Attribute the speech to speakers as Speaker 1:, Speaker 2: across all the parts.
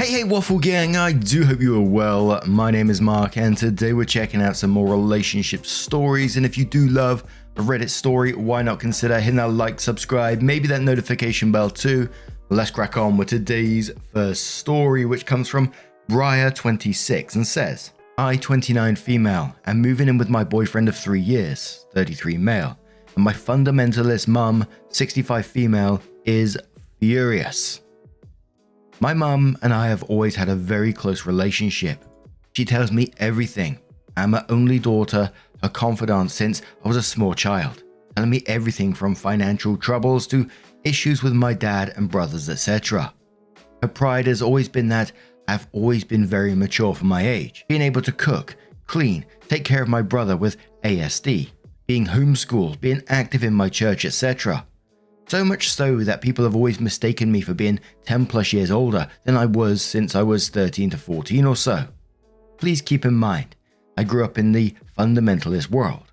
Speaker 1: Hey, Waffle Gang, I do hope you are well. My name is Mark, and today we're checking out some more relationship stories. And if you do love a Reddit story, why not consider hitting that like, subscribe, maybe that notification bell too. Let's crack on with today's first story, which comes from Briar26 and says, I, 29 female, am moving in with my boyfriend of 3 years, 33 male, and my fundamentalist mum, 65 female, is furious. My mum and I have always had a very close relationship. She tells me everything. I'm her only daughter, her confidant since I was a small child, telling me everything from financial troubles to issues with my dad and brothers, etc. Her pride has always been that I've always been very mature for my age, being able to cook, clean, take care of my brother with ASD, being homeschooled, being active in my church, etc. So much so that people have always mistaken me for being 10 plus years older than I was since I was 13 to 14 or so. Please keep in mind, I grew up in the fundamentalist world.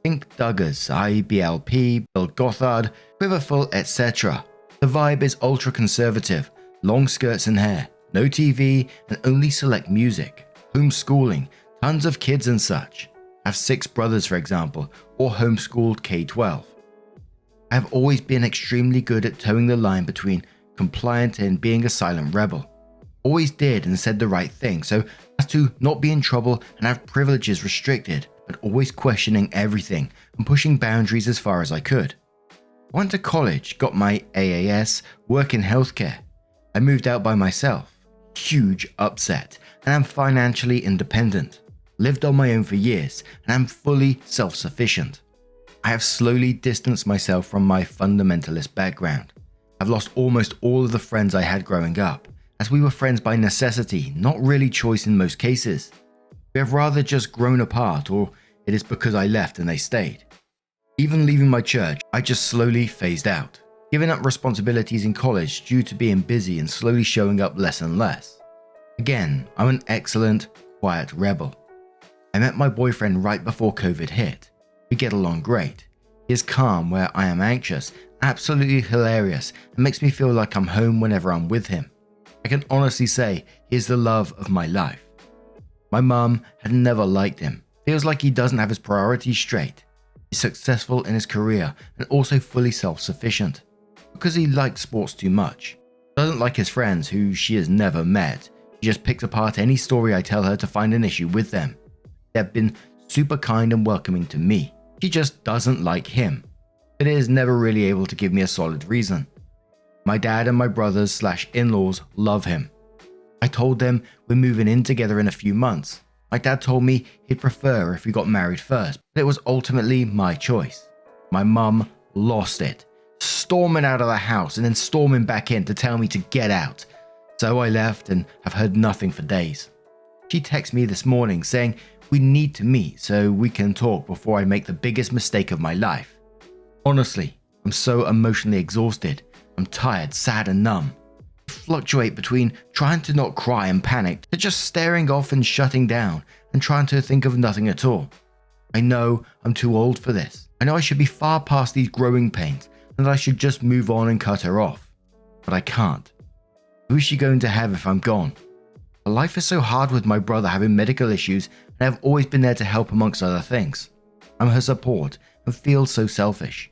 Speaker 1: Think Duggars, IBLP, Bill Gothard, Quiverful, etc. The vibe is ultra conservative, long skirts and hair, no TV and only select music, homeschooling, tons of kids and such. I have 6 brothers for example, or homeschooled K-12. I have always been extremely good at towing the line between compliant and being a silent rebel. Always did and said the right thing so as to not be in trouble and have privileges restricted, but always questioning everything and pushing boundaries as far as I could. I went to college, got my AAS, work in healthcare. I moved out by myself. Huge upset, and I'm financially independent. Lived on my own for years and I'm fully self-sufficient. I have slowly distanced myself from my fundamentalist background. I've lost almost all of the friends I had growing up, as we were friends by necessity, not really choice in most cases. We have rather just grown apart, or it is because I left and they stayed. Even leaving my church, I just slowly phased out, giving up responsibilities in college due to being busy and slowly showing up less and less. Again, I'm an excellent, quiet rebel. I met my boyfriend right before COVID hit. We get along great. He is calm where I am anxious, absolutely hilarious, and makes me feel like I'm home whenever I'm with him. I can honestly say he is the love of my life. My mum had never liked him. Feels like he doesn't have his priorities straight. He's successful in his career and also fully self-sufficient. Because he likes sports too much. Doesn't like his friends who she has never met. She just picks apart any story I tell her to find an issue with them. They have been super kind and welcoming to me. She just doesn't like him, but is never really able to give me a solid reason. My dad and my brothers / in-laws love him. I told them we're moving in together in a few months. My dad told me he'd prefer if we got married first, but it was ultimately my choice. My mum lost it, storming out of the house and then storming back in to tell me to get out. So I left and have heard nothing for days. She texted me this morning saying we need to meet so we can talk before I make the biggest mistake of my life. Honestly, I'm so emotionally exhausted. I'm tired, sad and numb. I fluctuate between trying to not cry and panic to just staring off and shutting down and trying to think of nothing at all. I know I'm too old for this. I know I should be far past these growing pains and that I should just move on and cut her off. But I can't. Who is she going to have if I'm gone? Life is so hard with my brother having medical issues and I've always been there to help amongst other things. I'm her support and feel so selfish.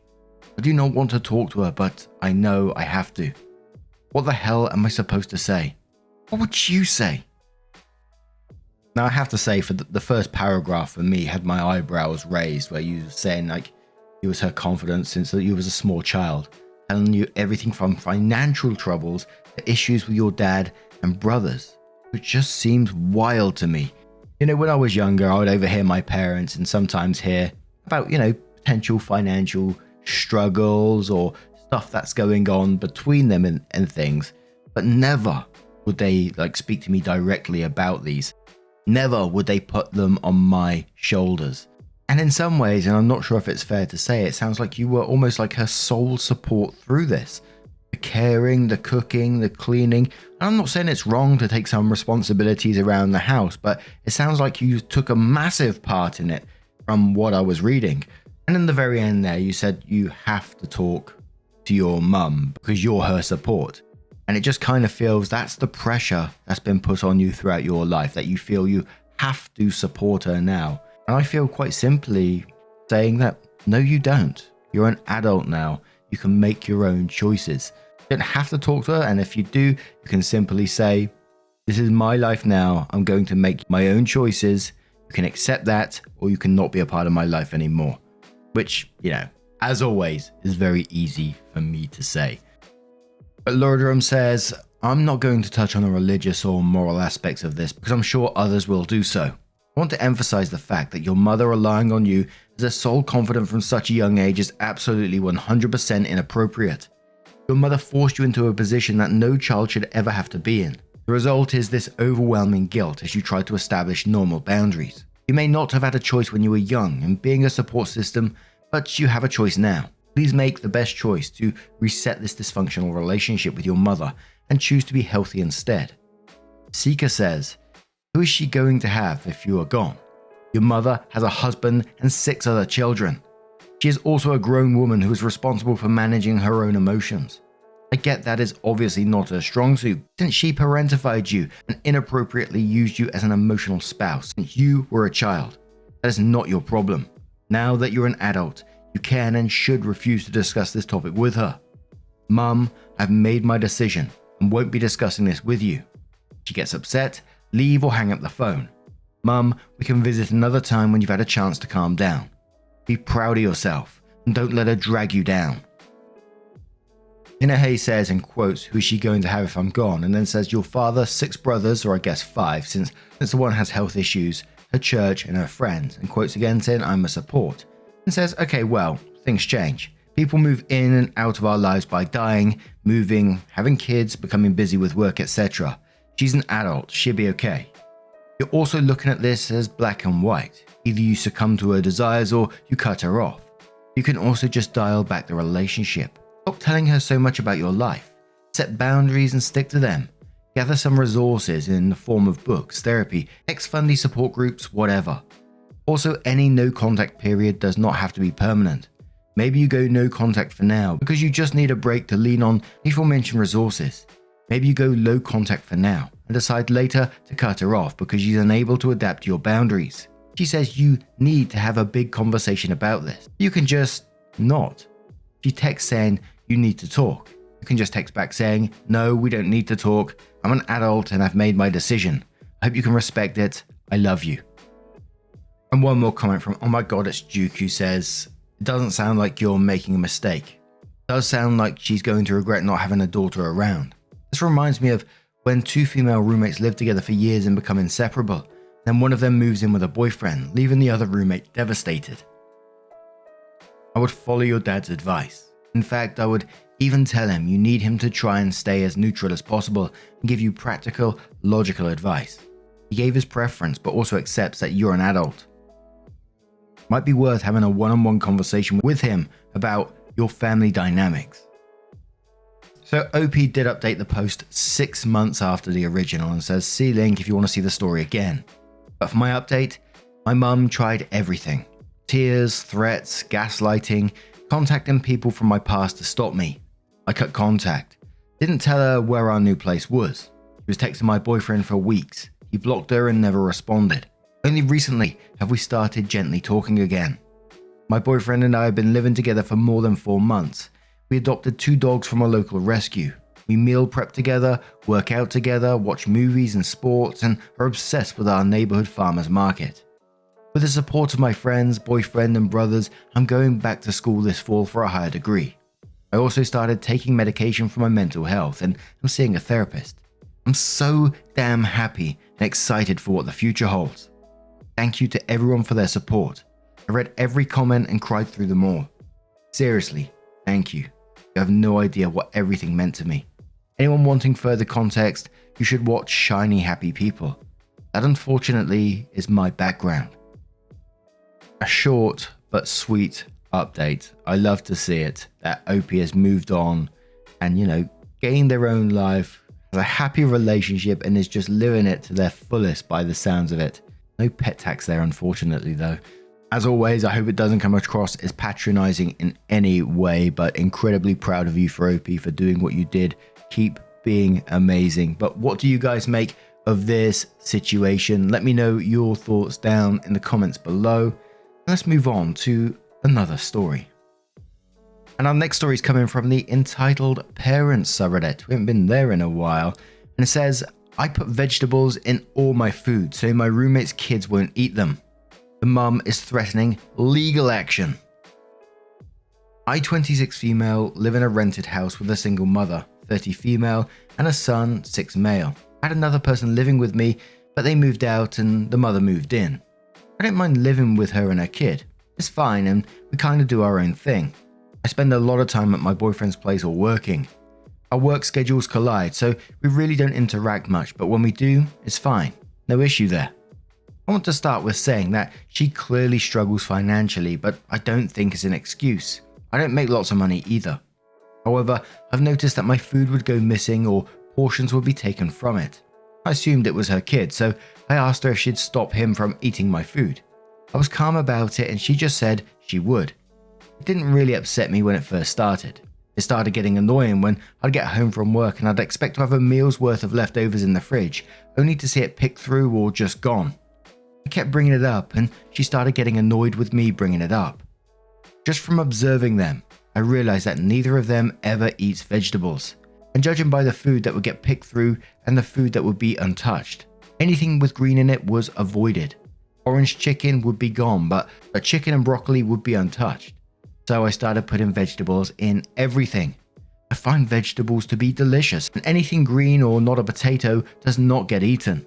Speaker 1: I do not want to talk to her, but I know I have to. What the hell am I supposed to say? What would you say? Now I have to say for the first paragraph for me had my eyebrows raised where you were saying like you was her confidence since you was a small child, telling you everything from financial troubles to issues with your dad and brothers. It just seems wild to me. You know, when I was younger, I would overhear my parents and sometimes hear about, potential financial struggles or stuff that's going on between them and things, but never would they speak to me directly about these. Never would they put them on my shoulders. And in some ways, and I'm not sure if it's fair to say, it sounds like you were almost like her sole support through this. The caring, the cooking, the cleaning. And I'm not saying it's wrong to take some responsibilities around the house, but it sounds like you took a massive part in it from what I was reading. And in the very end there, you said you have to talk to your mum because you're her support. And it just kind of feels that's the pressure that's been put on you throughout your life, that you feel you have to support her now. And I feel quite simply saying that, no, you don't. You're an adult now. You can make your own choices. You don't have to talk to her. And if you do, you can simply say, this is my life now. I'm going to make my own choices. You can accept that, or you can not be a part of my life anymore. Which, as always, is very easy for me to say. But Lordrum says, I'm not going to touch on the religious or moral aspects of this because I'm sure others will do so. I want to emphasize the fact that your mother relying on you as a sole confidant from such a young age is absolutely 100% inappropriate. Your mother forced you into a position that no child should ever have to be in. The result is this overwhelming guilt as you try to establish normal boundaries. You may not have had a choice when you were young in being a support system, but you have a choice now. Please make the best choice to reset this dysfunctional relationship with your mother and choose to be healthy instead. Seeker says, who is she going to have if you are gone? Your mother has a husband and 6 other children. She is also a grown woman who is responsible for managing her own emotions. I get that is obviously not her strong suit, since she parentified you and inappropriately used you as an emotional spouse since you were a child. That is not your problem. Now that you're an adult, you can and should refuse to discuss this topic with her. Mum, I've made my decision and won't be discussing this with you. If she gets upset, leave or hang up the phone. Mum, we can visit another time when you've had a chance to calm down. Be proud of yourself and don't let her drag you down. Inahay says in quotes, who is she going to have if I'm gone? And then says, your father, 6 brothers, or I guess 5, since the one has health issues, her church and her friends. And quotes again saying, I'm a support. And says, okay, well, things change. People move in and out of our lives by dying, moving, having kids, becoming busy with work, etc. She's an adult, she'll be okay. You're also looking at this as black and white. Either you succumb to her desires or you cut her off. You can also just dial back the relationship. Stop telling her so much about your life. Set boundaries and stick to them. Gather some resources in the form of books, therapy, ex-fundy support groups, whatever. Also, any no contact period does not have to be permanent. Maybe you go no contact for now because you just need a break to lean on the aforementioned resources. Maybe you go low contact for now and decide later to cut her off because she's unable to adapt to your boundaries. She says you need to have a big conversation about this. You can just not. If you text saying you need to talk, you can just text back saying, no, we don't need to talk. I'm an adult and I've made my decision. I hope you can respect it. I love you. And one more comment from, oh my god, it's Duke, who says, it doesn't sound like you're making a mistake. It does sound like she's going to regret not having a daughter around. This reminds me of when 2 female roommates live together for years and become inseparable. Then one of them moves in with a boyfriend, leaving the other roommate devastated. I would follow your dad's advice. In fact, I would even tell him you need him to try and stay as neutral as possible and give you practical, logical advice. He gave his preference, but also accepts that you're an adult. Might be worth having a one-on-one conversation with him about your family dynamics. So OP did update the post 6 months after the original and says, see link if you want to see the story again. But for my update, my mum tried everything. Tears, threats, gaslighting, contacting people from my past to stop me. I cut contact. Didn't tell her where our new place was. She was texting my boyfriend for weeks. He blocked her and never responded. Only recently have we started gently talking again. My boyfriend and I have been living together for more than 4 months. We adopted 2 dogs from a local rescue. We meal prep together, work out together, watch movies and sports, and are obsessed with our neighborhood farmers market. With the support of my friends, boyfriend, and brothers, I'm going back to school this fall for a higher degree. I also started taking medication for my mental health, and I'm seeing a therapist. I'm so damn happy and excited for what the future holds. Thank you to everyone for their support. I read every comment and cried through them all. Seriously, thank you. You have no idea what everything meant to me. Anyone wanting further context, you should watch Shiny Happy People. That unfortunately is my background. A short but sweet update. I love to see it, that OP has moved on and, gained their own life, has a happy relationship and is just living it to their fullest by the sounds of it. No pet tax there, unfortunately, though. As always, I hope it doesn't come across as patronizing in any way, but incredibly proud of you for OP for doing what you did. Keep being amazing. But what do you guys make of this situation? Let me know your thoughts down in the comments below. Let's move on to another story. And our next story is coming from the Entitled Parents subreddit. We haven't been there in a while. And it says, I put vegetables in all my food so my roommate's kids won't eat them. The mum is threatening legal action. I, 26 female, live in a rented house with a single mother, 30 female, and a son, 6 male. I had another person living with me, but they moved out and the mother moved in. I don't mind living with her and her kid. It's fine and we kind of do our own thing. I spend a lot of time at my boyfriend's place or working. Our work schedules collide, so we really don't interact much, but when we do, it's fine. No issue there. I want to start with saying that she clearly struggles financially, but I don't think it's an excuse. I don't make lots of money either. However, I've noticed that my food would go missing or portions would be taken from it. I assumed it was her kid, so I asked her if she'd stop him from eating my food. I was calm about it and she just said she would. It didn't really upset me when it first started. It started getting annoying when I'd get home from work and I'd expect to have a meal's worth of leftovers in the fridge, only to see it picked through or just gone. I kept bringing it up and she started getting annoyed with me bringing it up. Just from observing them, I realized that neither of them ever eats vegetables. And judging by the food that would get picked through and the food that would be untouched, anything with green in it was avoided. Orange chicken would be gone, but the chicken and broccoli would be untouched. So I started putting vegetables in everything. I find vegetables to be delicious, and anything green or not a potato does not get eaten.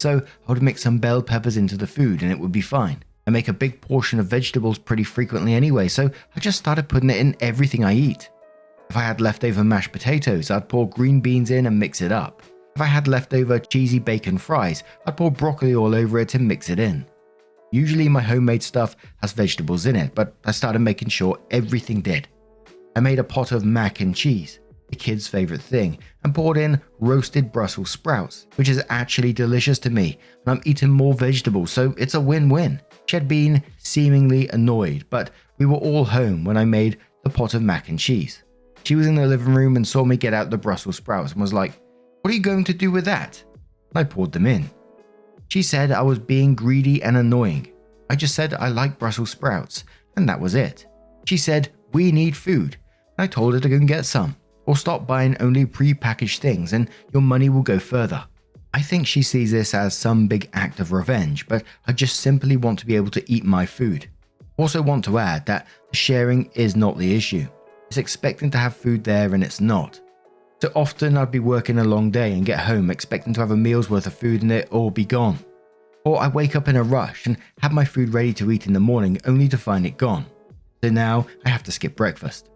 Speaker 1: So I would mix some bell peppers into the food and it would be fine. I make a big portion of vegetables pretty frequently anyway, so I just started putting it in everything I eat. If I had leftover mashed potatoes, I'd pour green beans in and mix it up. If I had leftover cheesy bacon fries, I'd pour broccoli all over it and mix it in. Usually my homemade stuff has vegetables in it, but I started making sure everything did. I made a pot of mac and cheese, the kids' favorite thing, and poured in roasted Brussels sprouts, which is actually delicious to me, and I'm eating more vegetables, so it's a win-win. She had been seemingly annoyed, but we were all home when I made the pot of mac and cheese. She was in the living room and saw me get out the Brussels sprouts and was like, "What are you going to do with that?" And I poured them in. She said I was being greedy and annoying. I just said I like Brussels sprouts, and that was it. She said, "We need food," and I told her to go and get some, or stop buying only pre-packaged things and your money will go further. I think she sees this as some big act of revenge, but I just simply want to be able to eat my food. Also want to add that the sharing is not the issue. It's expecting to have food there and it's not. So often I'd be working a long day and get home expecting to have a meal's worth of food and it all be gone. Or I wake up in a rush and have my food ready to eat in the morning only to find it gone. So now I have to skip breakfast.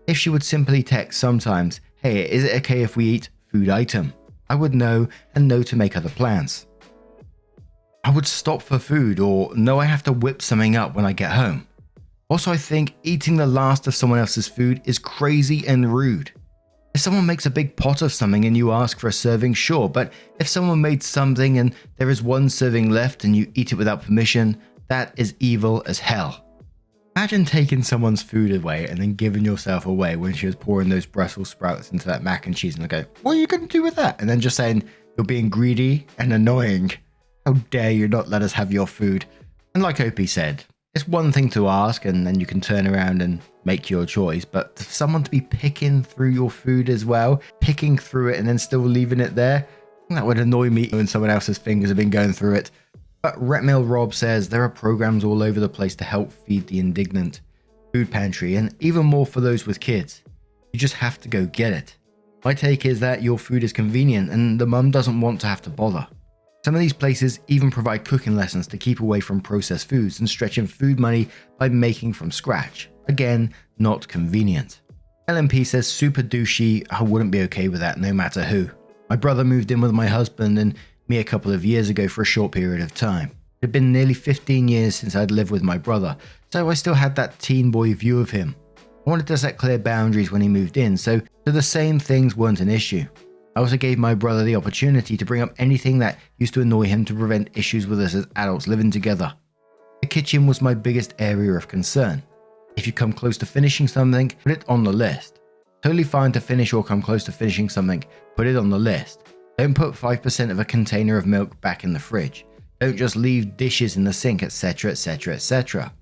Speaker 1: If she would simply text sometimes, "Hey, is it okay if we eat food item?" I would know and know to make other plans. I would stop for food or know I have to whip something up when I get home. Also, I think eating the last of someone else's food is crazy and rude. If someone makes a big pot of something and you ask for a serving, sure, but if someone made something and there is one serving left and you eat it without permission, that is evil as hell. Imagine taking someone's food away and then giving yourself away when she was pouring those Brussels sprouts into that mac and cheese and I go, "What are you going to do with that?" And then just saying, "You're being greedy and annoying. How dare you not let us have your food?" And like Opie said, it's one thing to ask and then you can turn around and make your choice, but for someone to be picking through your food as well, picking through it and then still leaving it there, that would annoy me when someone else's fingers have been going through it. But Retmail Rob says there are programs all over the place to help feed the indignant, food pantry, and even more for those with kids. You just have to go get it. My take is that your food is convenient and the mum doesn't want to have to bother. Some of these places even provide cooking lessons to keep away from processed foods and stretching food money by making from scratch. Again, not convenient. LMP says super douchey, I wouldn't be okay with that no matter who. My brother moved in with my husband and me a couple of years ago for a short period of time. It had been nearly 15 years since I'd lived with my brother, so I still had that teen boy view of him. I wanted to set clear boundaries when he moved in, so the same things weren't an issue. I also gave my brother the opportunity to bring up anything that used to annoy him to prevent issues with us as adults living together. The kitchen was my biggest area of concern. If you come close to finishing something, put it on the list. Totally fine to finish or come close to finishing something, put it on the list. Don't put 5% of a container of milk back in the fridge. Don't just leave dishes in the sink, etc, etc, etc.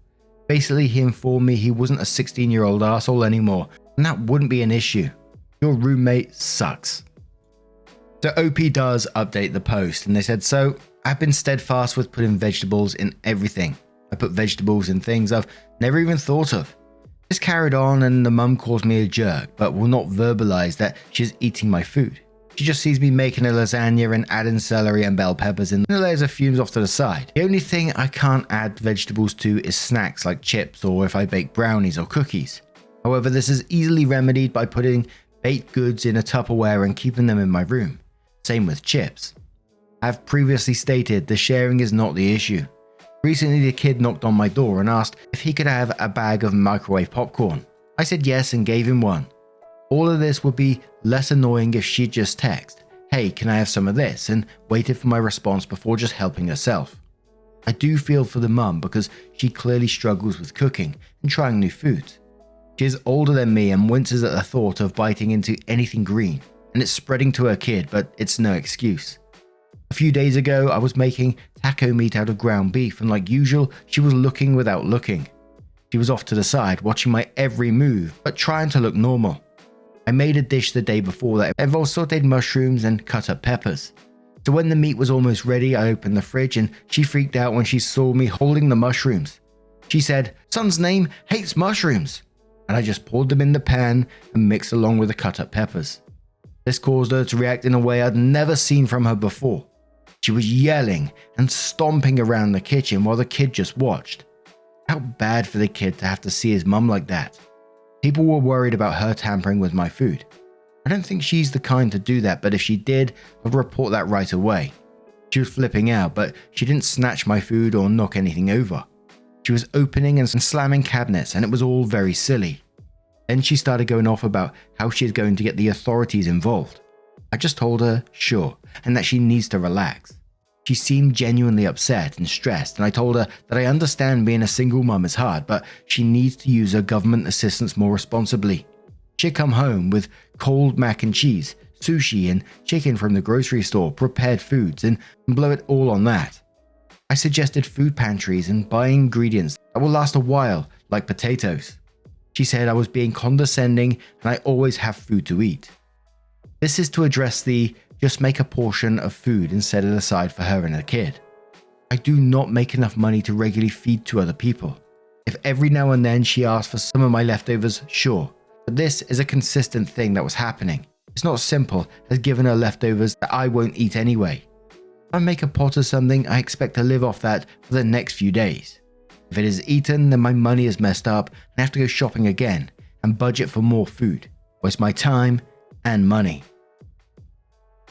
Speaker 1: Basically, he informed me he wasn't a 16-year-old arsehole anymore, and that wouldn't be an issue. Your roommate sucks. So OP does update the post, and they said, so I've been steadfast with putting vegetables in everything. I put vegetables in things I've never even thought of. This carried on, and the mum calls me a jerk, but will not verbalize that she's eating my food. She just sees me making a lasagna and adding celery and bell peppers in the layers of fumes off to the side. The only thing I can't add vegetables to is snacks like chips or if I bake brownies or cookies. However, this is easily remedied by putting baked goods in a Tupperware and keeping them in my room. Same with chips. I have previously stated the sharing is not the issue. Recently, the kid knocked on my door and asked if he could have a bag of microwave popcorn. I said yes and gave him one. All of this would be less annoying if she'd just text, hey, can I have some of this, and waited for my response before just helping herself. I do feel for the mum because she clearly struggles with cooking and trying new foods. She is older than me and winces at the thought of biting into anything green, and it's spreading to her kid, but it's no excuse. A few days ago, I was making taco meat out of ground beef, and like usual, she was looking without looking. She was off to the side, watching my every move, but trying to look normal. I made a dish the day before that involved sauteed mushrooms and cut up peppers. So when the meat was almost ready, I opened the fridge and she freaked out when she saw me holding the mushrooms. She said, son's name hates mushrooms. And I just poured them in the pan and mixed along with the cut up peppers. This caused her to react in a way I'd never seen from her before. She was yelling and stomping around the kitchen while the kid just watched. How bad for the kid to have to see his mum like that. People were worried about her tampering with my food. I don't think she's the kind to do that, but if she did, I'd report that right away. She was flipping out, but she didn't snatch my food or knock anything over. She was opening and slamming cabinets, and it was all very silly. Then she started going off about how she's going to get the authorities involved. I just told her, sure, and that she needs to relax. She seemed genuinely upset and stressed, and I told her that I understand being a single mum is hard, but she needs to use her government assistance more responsibly. She'd come home with cold mac and cheese, sushi, and chicken from the grocery store, prepared foods, and blow it all on that. I suggested food pantries and buying ingredients that will last a while, like potatoes. She said I was being condescending and I always have food to eat. This is to address the just make a portion of food and set it aside for her and her kid. I do not make enough money to regularly feed to other people. If every now and then she asks for some of my leftovers, sure, but this is a consistent thing that was happening. It's not simple as giving her leftovers that I won't eat anyway. If I make a pot of something, I expect to live off that for the next few days. If it is eaten, then my money is messed up and I have to go shopping again and budget for more food. Waste my time and money.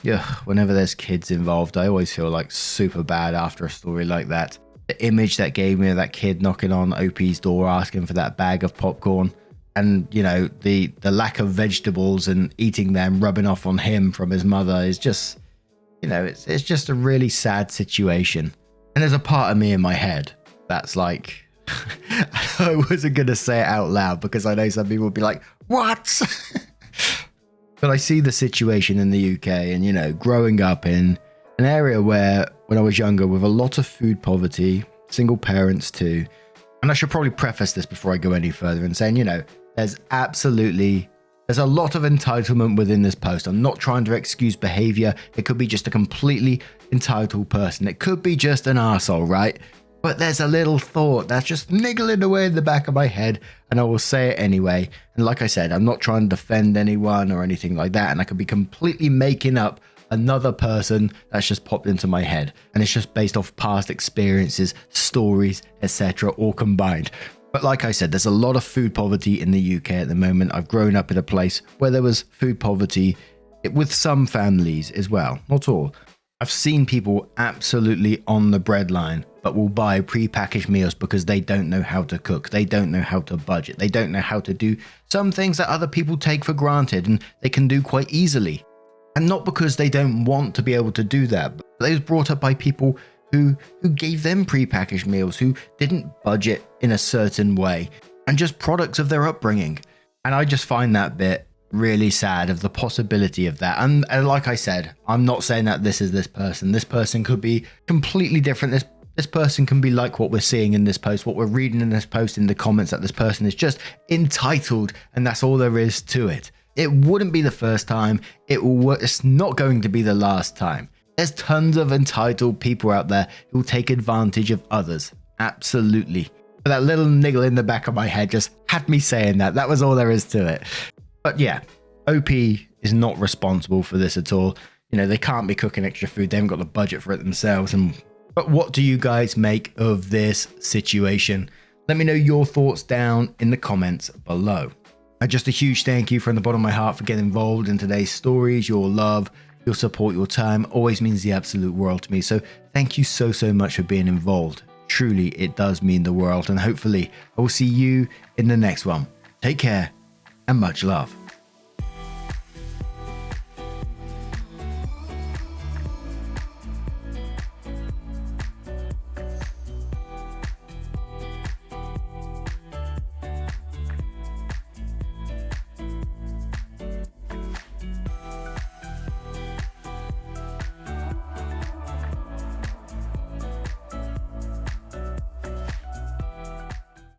Speaker 1: Yeah, whenever there's kids involved, I always feel like super bad after a story like that. The image that gave me of that kid knocking on OP's door asking for that bag of popcorn, and you know, the lack of vegetables and eating them rubbing off on him from his mother is just, you know, it's just a really sad situation. And there's a part of me in my head that's like, I wasn't going to say it out loud because I know some people would be like, what? But I see the situation in the UK and, you know, growing up in an area where, when I was younger, with a lot of food poverty, single parents too. And I should probably preface this before I go any further and saying, you know, there's a lot of entitlement within this post. I'm not trying to excuse behavior. It could be just a completely entitled person. It could be just an arsehole, right? But there's a little thought that's just niggling away in the back of my head, and I will say it anyway. And like I said, I'm not trying to defend anyone or anything like that, and I could be completely making up another person that's just popped into my head, and it's just based off past experiences, stories, etc., all combined. But like I said, there's a lot of food poverty in the UK at the moment. I've grown up in a place where there was food poverty with some families as well, not all. I've seen people absolutely on the breadline, but will buy pre-packaged meals because they don't know how to cook. They don't know how to budget. They don't know how to do some things that other people take for granted and they can do quite easily. And not because they don't want to be able to do that, but they was brought up by people who gave them pre-packaged meals, who didn't budget in a certain way, and just products of their upbringing. And I just find that bit really sad of the possibility of that. And like I said, I'm not saying that this is this person. This person could be completely different. This person can be like what we're seeing in this post, what we're reading in this post, in the comments, that this person is just entitled, and that's all there is to it. It wouldn't be the first time. It's not going to be the last time. There's tons of entitled people out there who will take advantage of others. Absolutely. But that little niggle in the back of my head just had me saying that. That was all there is to it. But yeah, OP is not responsible for this at all. You know, they can't be cooking extra food. They haven't got the budget for it themselves. But what do you guys make of this situation? Let me know your thoughts down in the comments below. And just a huge thank you from the bottom of my heart for getting involved in today's stories. Your love, your support, your time always means the absolute world to me. So thank you so much for being involved. Truly, it does mean the world. And hopefully I will see you in the next one. Take care and much love.